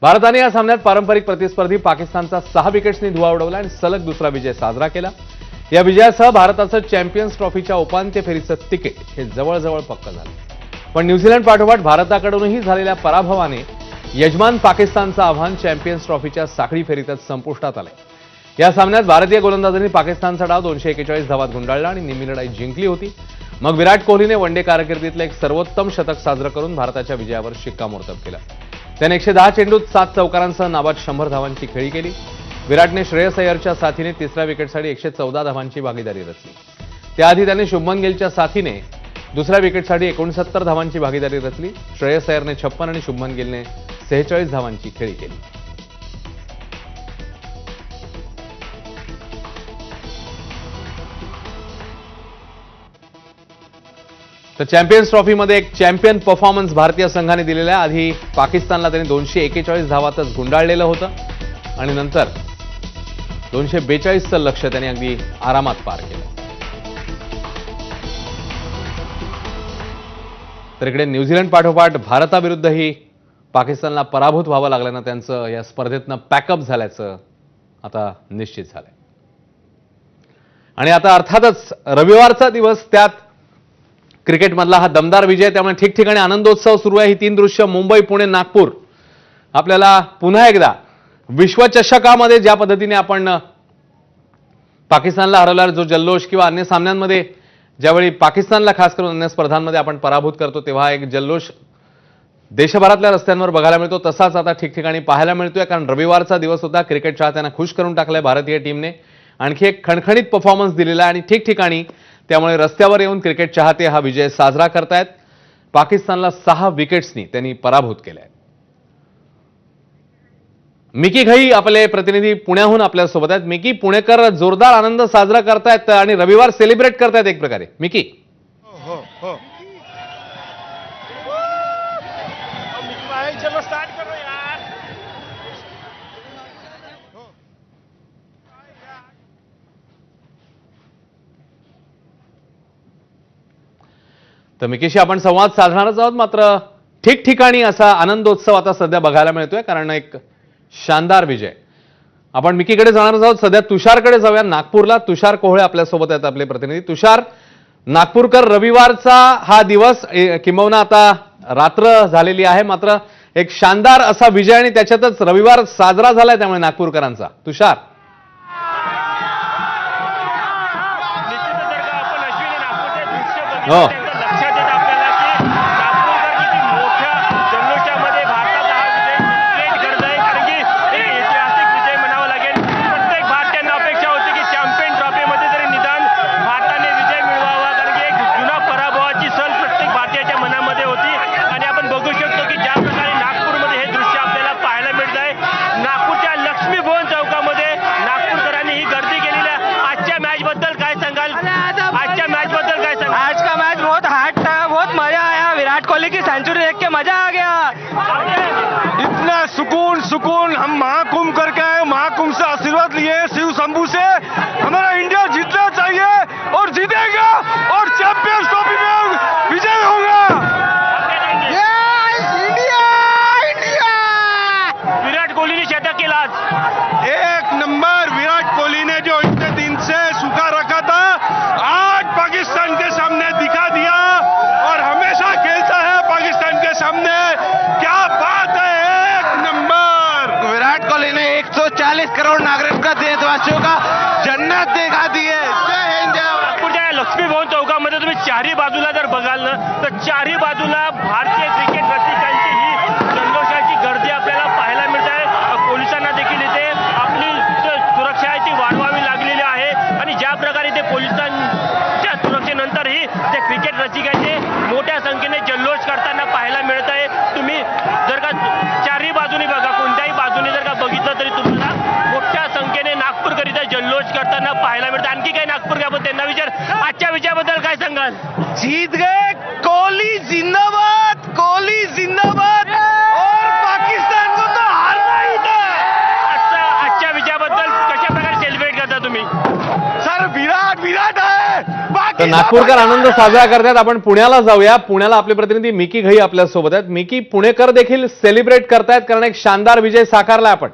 भारताने या सामन्यात पारंपरिक प्रतिस्पर्धी पाकिस्तानचा 6 विकेट्सनी धुव्वा उडवला आणि सलग दुसरा विजय साजरा केला। या विजयासह भारताचं चॅम्पियन्स ट्रॉफीच्या उपांत्य फेरीचं तिकीट हे जवळजवळ पक्क झालं। पण न्यूझीलंड पाठोपाठ भारताकडूनही झालेल्या पराभवाने यजमान पाकिस्तानचं आव्हान चॅम्पियन्स ट्रॉफीच्या साखळी फेरीतच संपुष्टात आलंय। या सामन्यात भारतीय गोलंदाजांनी पाकिस्तानचा डाव 241 धावात गुंडाळला आणि निम्मी लढाई जिंकली होती। मग विराट कोहलीने वनडे कारकिर्दीतलं एक सर्वोत्तम शतक साजरं करून भारताच्या विजयावर शिक्कामोर्तब केलं। त्याने 110 चेंडूत 7 चौकारांसह नाबाद 100 धावांची खेळी केली। विराटने श्रेयस अय्यरच्या साथीने तिसऱ्या विकेटसाठी 114 धावांची भागीदारी रचली। त्याआधी त्याने शुभमन गिलच्या साथीने दुसऱ्या विकेटसाठी 69 धावांची भागीदारी रचली। श्रेयस अय्यरने 56 आणि शुभमन गिलने 46 धावांची खेळी केली। तर चॅम्पियन्स ट्रॉफीमध्ये एक चॅम्पियन परफॉर्मन्स भारतीय संघाने दिलेला आहे। आधी पाकिस्तानला त्यांनी 241 धावातच गुंडाळलेलं होतं आणि नंतर 242चं लक्ष्य त्यांनी अगदी आरामात पार केलं। तर इकडे न्यूझीलंड पाठोपाठ भारताविरुद्धही पाकिस्तानला पराभूत व्हावं लागल्यानं त्यांचं या स्पर्धेतनं पॅकअप झाल्याचं आता निश्चित झालंय। आणि आता अर्थातच रविवारचा दिवस, त्यात क्रिकेटमधला हा दमदार विजय, त्यामुळे ठिकठिकाणी आनंदोत्सव सुरू आहे। ही 3 दृश्य मुंबई, पुणे, नागपूर आपल्याला पुन्हा एकदा विश्वचषकामध्ये ज्या पद्धतीने आपण पाकिस्तानला हरवल्यावर जो जल्लोष किंवा अन्य सामन्यांमध्ये ज्यावेळी पाकिस्तानला खास करून अन्य स्पर्धांमध्ये आपण पराभूत करतो तेव्हा एक जल्लोष देशभरातल्या रस्त्यांवर बघायला मिळतो, तसाच आता ठिकठिकाणी पाहायला मिळतोय। कारण रविवारचा दिवस होता, क्रिकेट चाहत्यांना खुश करून टाकलंय भारतीय टीमने, आणखी एक खणखणीत परफॉर्मन्स दिलेला आहे आणि ठिकठिकाणी त्यामुळे रस्त्यावर येऊन क्रिकेट चाहते हा विजय साजरा करतायत। पाकिस्तानला 6 विकेट्सनी त्यांनी पराभूत केलंय। मिकी घई आपले प्रतिनिधी पुण्याहून आपल्यासोबत आहेत। मिकी, पुणेकर जोरदार आनंद साजरा करतायत आणि रविवार सेलिब्रेट करतायत एक प्रकारे। मिकी, हो चलो स्टार्ट करो यार। तर मिकीशी आपण संवाद साधणारच आहोत, मात्र ठिकठिकाणी असा आनंदोत्सव आता सध्या बघायला मिळतोय, कारण एक शानदार विजय। आपण मिकीकडे जाणारच आहोत, सध्या तुषारकडे जाऊया नागपूरला। तुषार कोहळे आपल्यासोबत आहेत, आपले प्रतिनिधी। तुषार, नागपूरकर, रविवारचा हा दिवस किंबहुना आता रात्र झालेली आहे, मात्र एक शानदार असा विजय आणि त्याच्यातच रविवार साजरा झालाय त्यामुळे नागपूरकरांचा। तुषार, हो कोहली की सेंचुरी देख के मजा आ गया। इतना सुकून हम महाकुंभ करके आए, महाकुंभ से आशीर्वाद लिए शिव शंभू से। हमारा इंडिया जीतना चाहिए और जीतेगा और चैंपियंस ट्रॉफी में विजय होगा। इंडिया विराट कोहली ने शतक के लाज एक नंबर। विराट कोहली ने जो इतने दिन से सुखा रखा था आज पाकिस्तान के सामने दिखा दिया और हमेशा खेलता है पाकिस्तान के सामने। क्या बात है, एक नंबर। विराट कोहली ने 140 करोड़ नागरिक का देशवासियों का जन्नत दिखा दी है। जय हिंद, जय नागपूरच्या लक्ष्मी भवन चौकामध्ये तुम्ही चारही बाजूला जर बघाल ना तर चारही बाजूला भारतीय क्रिकेट रसिकांची ही जल्लोषाची गर्दी आपल्याला पाहायला मिळते आहे। पोलिसांना देखील इथे आपली सुरक्षाची वाढवावी लागलेली आहे आणि ज्या प्रकारे ते पोलिसांच्या सुरक्षेनंतरही ते क्रिकेट रसिकांचे मोठ्या संख्येने जल्लोष करताना पाहायला मिळत आहे। तुम्ही जर का चारही बाजूनी बघा, कोणत्याही बाजूने जर का बघितलं तरी तुम्हाला मोठ्या संख्येने नागपूरकरिता जल्लोष करताना पाहायला मिळतं। आणखी काही नागपूरकर त्यांना विचार, आजच्या विजयाबद्दल काय सांगाल? जीत गए, कोहली जिंदाबाद, कोहली जिंदाबाद और पाकिस्तान को तो हारना ही था। आजच्या विजयाबद्दल कशा प्रकारे सेलिब्रेट करता तुम्ही? सर विराट आहे, तर नागपूरकर आनंद साजरा करतात. आपण पुण्याला जाऊया. पुण्याला आपले प्रतिनिधी मिकी घई आपल्यासोबत आहेत. मिकी, पुणेकर देखील सेलिब्रेट करतायत कारण एक शानदार विजय साकारलाय आपण.